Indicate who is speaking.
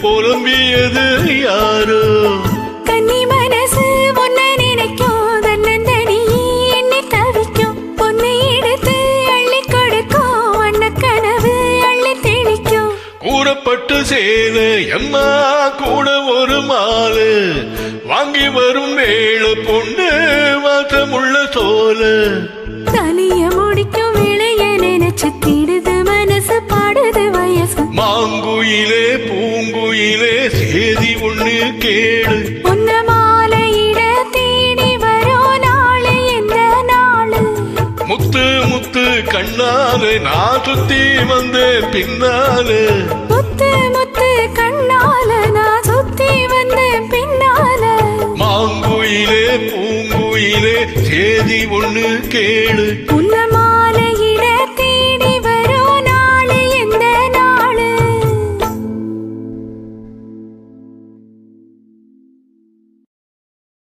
Speaker 1: புலம்பியது யாரோ
Speaker 2: கன்னி மனசு ஒன்ன நினைக்கும் தன்னந்தனியே எண்ணி தவிக்கும் பொன்னை எடுத்து அள்ளி கொடுக்கும் வண்ண கனவு அள்ளி தெளிக்கும்
Speaker 1: கூறப்பட்டு சேல எம்மா கூட ஒரு மாலு வாங்கி வரும் வேள பொண்ணு வாசமுள்ள சோல
Speaker 2: தனிய முடிக்கும் விளைய நினைச்சு திடுது மனசு பாடுது வயசு
Speaker 1: மாங்குயிலே பூங்குயிலே சேதி ஒண்ணு கேளு
Speaker 2: பொன்ன மாலையிட தேடி வரும் நாளு எந்த நாளு
Speaker 1: முத்து முத்து கண்ணாலே நான் சுத்தி வந்தேன் பின்னாலே
Speaker 2: முத்து முத்து கண்ணால நான் சுத்தி வந்தேன் பின்னால
Speaker 1: மாங்குயிலே பூங்குயிலே சேதி ஒண்ணு கேளு